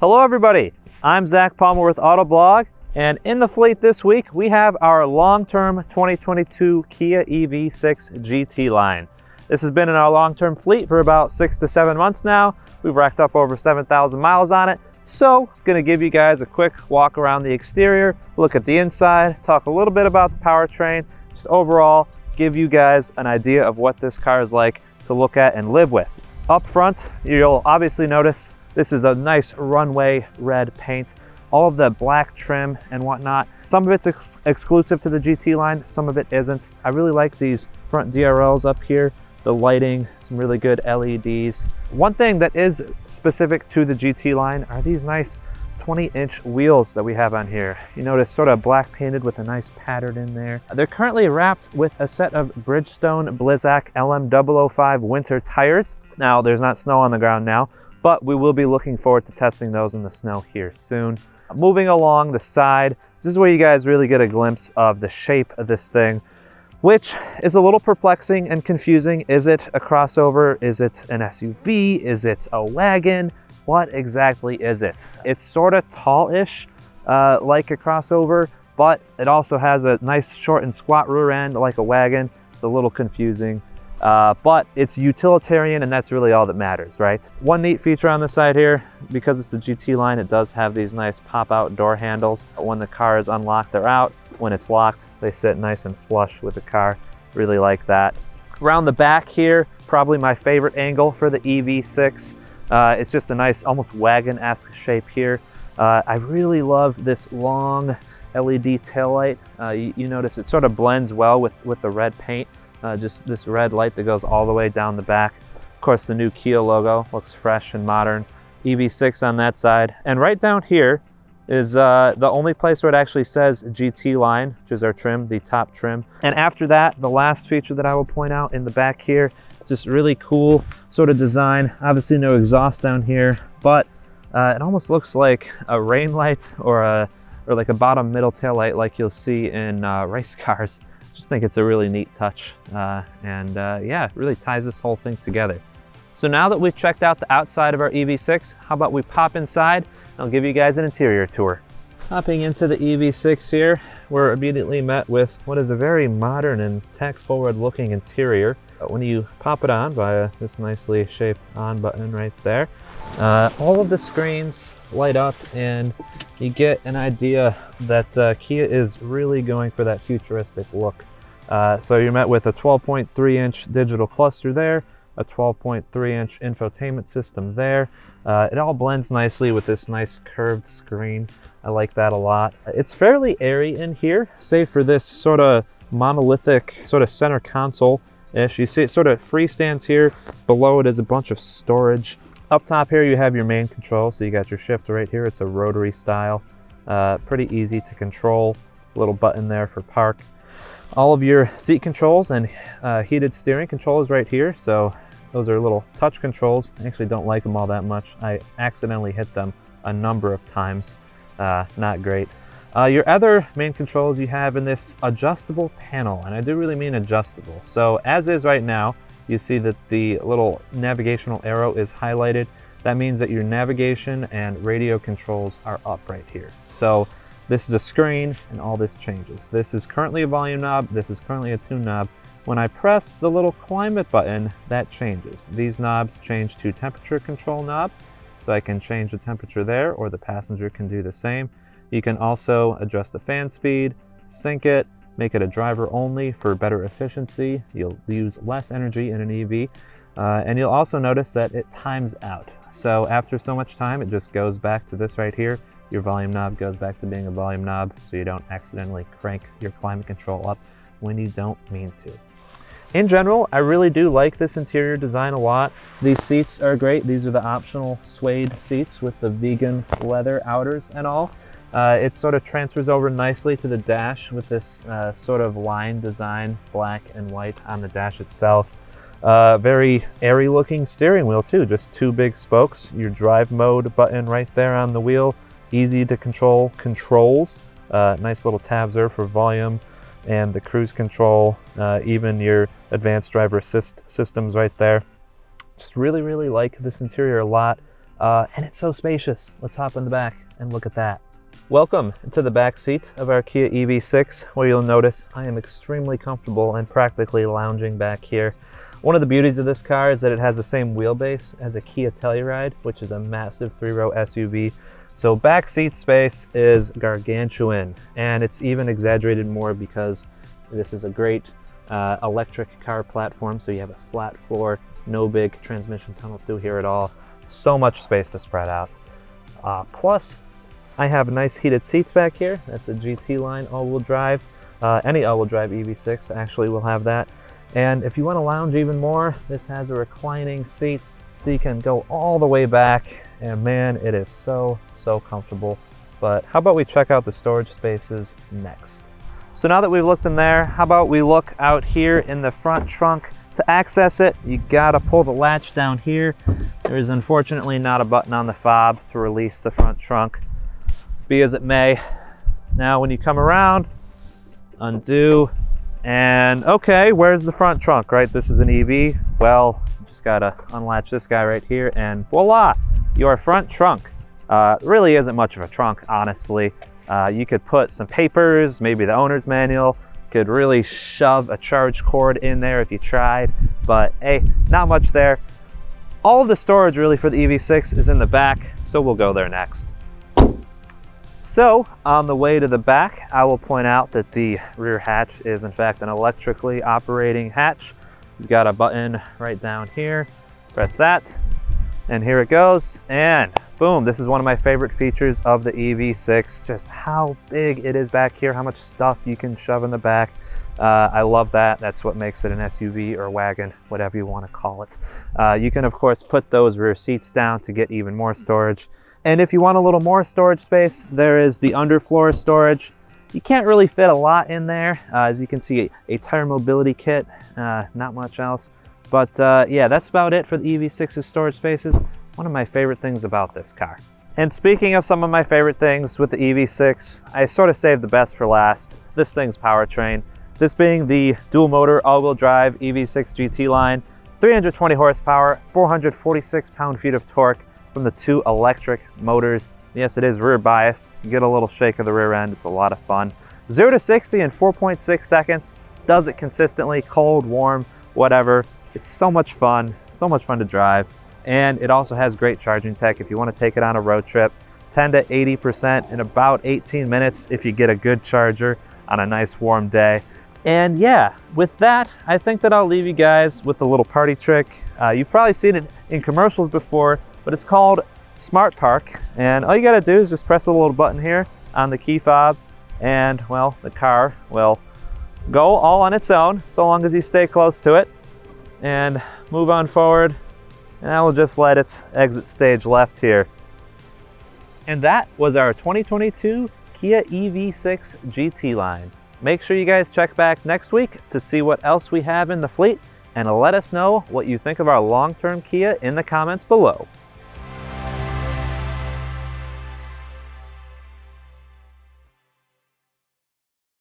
Hello everybody, I'm Zach Palmer with Autoblog, and in the fleet this week we have our long-term 2022 Kia EV6 GT-Line. This has been in our long-term fleet for about 6 to 7 months now. We've racked up over 7,000 miles on it, so I'm going to give you guys a quick walk around the exterior, look at the inside, talk a little bit about the powertrain, just overall give you guys an idea of what this car is like to look at and live with. Up front, you'll obviously notice this is a nice runway red paint, all of the black trim and whatnot. Some of it's exclusive to the GT line, some of it isn't. I really like these front DRLs up here, the lighting, some really good LEDs. One thing that is specific to the GT line are these nice 20-inch wheels that we have on here. You notice sort of black painted with a nice pattern in there. They're currently wrapped with a set of Bridgestone Blizzak LM005 winter tires. Now, there's not snow on the ground now, but we will be looking forward to testing those in the snow here soon. Moving along the side, this is where you guys really get a glimpse of the shape of this thing, which is a little perplexing and confusing. Is it a crossover? Is it an SUV? Is it a wagon? What exactly is it? It's sort of tall-ish, like a crossover, but it also has a nice short and squat rear end like a wagon. It's a little confusing. But it's utilitarian, and that's really all that matters, right? One neat feature on the side here, because it's a GT line, it does have these nice pop-out door handles. When the car is unlocked, they're out. When it's locked, they sit nice and flush with the car. Really like that. Around the back here, probably my favorite angle for the EV6. It's just a nice, almost wagon-esque shape here. I really love this long LED taillight. You notice it sort of blends well with the red paint. Just this red light that goes all the way down the back. Of course, the new Kia logo looks fresh and modern. EV6 on that side. And right down here is the only place where it actually says GT line, which is our trim, the top trim. And after that, the last feature that I will point out in the back here, it's just really cool sort of design. Obviously no exhaust down here, but it almost looks like a rain light or like a bottom middle tail light like you'll see in race cars. Just think it's a really neat touch, yeah, it really ties this whole thing together. So now that we've checked out the outside of our EV6, how about we pop inside? I'll give you guys an interior tour. Hopping into the EV6 here, we're immediately met with what is a very modern and tech-forward looking interior. When you pop it on via this nicely shaped on button right there, all of the screens light up and you get an idea that Kia is really going for that futuristic look. So you're met with a 12.3-inch digital cluster there, a 12.3-inch infotainment system there. It all blends nicely with this nice curved screen. I like that a lot. It's fairly airy in here, save for this sort of monolithic sort of center console-ish. You see it sort of freestands here. Below it is a bunch of storage. Up top here you have your main control, so you got your shifter right here. It's a rotary style, pretty easy to control. Little button there for park. All of your seat controls and heated steering controls right here. So those are little touch controls. I actually don't like them all that much. I accidentally hit them a number of times. Not great. Your other main controls you have in this adjustable panel, and I do really mean adjustable. So as is right now, you see that the little navigational arrow is highlighted. That means that your navigation and radio controls are up right here. So this is a screen and all this changes. This is currently a volume knob. This is currently a tune knob. When I press the little climate button, that changes. These knobs change to temperature control knobs. So I can change the temperature there, or the passenger can do the same. You can also adjust the fan speed, sync it, make it a driver only for better efficiency. You'll use less energy in an EV. And you'll also notice that it times out. So after so much time, it just goes back to this right here. Your volume knob goes back to being a volume knob, so you don't accidentally crank your climate control up when you don't mean to. In general, I really do like this interior design a lot. These seats are great. These are the optional suede seats with the vegan leather outers and all. It sort of transfers over nicely to the dash with this sort of line design, black and white on the dash itself. Very airy looking steering wheel too, just 2 big spokes. Your drive mode button right there on the wheel. Easy to control controls. Nice little tabs there for volume and the cruise control, even your advanced driver assist systems right there. Just really like this interior a lot. and it's so spacious. Let's hop in the back and look at that. Welcome to the back seat of our Kia EV6, where you'll notice I am extremely comfortable and practically lounging back here. One of the beauties of this car is that it has the same wheelbase as a Kia Telluride, which is a massive 3-row SUV. So back seat space is gargantuan, and it's even exaggerated more because this is a great electric car platform. So you have a flat floor, no big transmission tunnel through here at all. So much space to spread out. Plus, I have nice heated seats back here. That's a GT-Line all-wheel drive. Any all-wheel drive EV6 actually will have that. And if you want to lounge even more, this has a reclining seat, so you can go all the way back. And man, it is so comfortable. But how about we check out the storage spaces next? So now that we've looked in there, how about we look out here in the front trunk? To access it, you gotta pull the latch down here. There is unfortunately not a button on the fob to release the front trunk, be as it may. Now when you come around, undo, and okay, where's the front trunk, right? This is an EV. Well, just gotta unlatch this guy right here, and voila, your front trunk. Really isn't much of a trunk, honestly. You could put some papers, maybe the owner's manual, could really shove a charge cord in there if you tried, but hey, not much there. All of the storage really for the EV6 is in the back, so we'll go there next. So on the way to the back, I will point out that the rear hatch is in fact an electrically operating hatch. You've got a button right down here, press that, and here it goes, and boom, this is one of my favorite features of the EV6, just how big it is back here, how much stuff you can shove in the back. I love that. That's what makes it an SUV or wagon, whatever you want to call it. You can of course put those rear seats down to get even more storage. And if you want a little more storage space, there is the underfloor storage. You can't really fit a lot in there. As you can see, a tire mobility kit, not much else. But yeah, that's about it for the EV6's storage spaces. One of my favorite things about this car. And speaking of some of my favorite things with the EV6, I sort of saved the best for last. This thing's powertrain. This being the dual motor all-wheel drive EV6 GT-Line, 320 horsepower, 446 pound-feet of torque from the 2 electric motors. Yes, it is rear biased. You get a little shake of the rear end. It's a lot of fun. 0 to 60 in 4.6 seconds. Does it consistently, cold, warm, whatever. It's so much fun to drive. And it also has great charging tech if you want to take it on a road trip. 10 to 80% in about 18 minutes if you get a good charger on a nice warm day. And yeah, with that, I think that I'll leave you guys with a little party trick. You've probably seen it in commercials before, but it's called Smart Park. And all you gotta do is just press a little button here on the key fob, and well, the car will go all on its own, so long as you stay close to it and move on forward. And I will just let it exit stage left here. And that was our 2022 Kia EV6 GT-Line. Make sure you guys check back next week to see what else we have in the fleet, and let us know what you think of our long-term Kia in the comments below.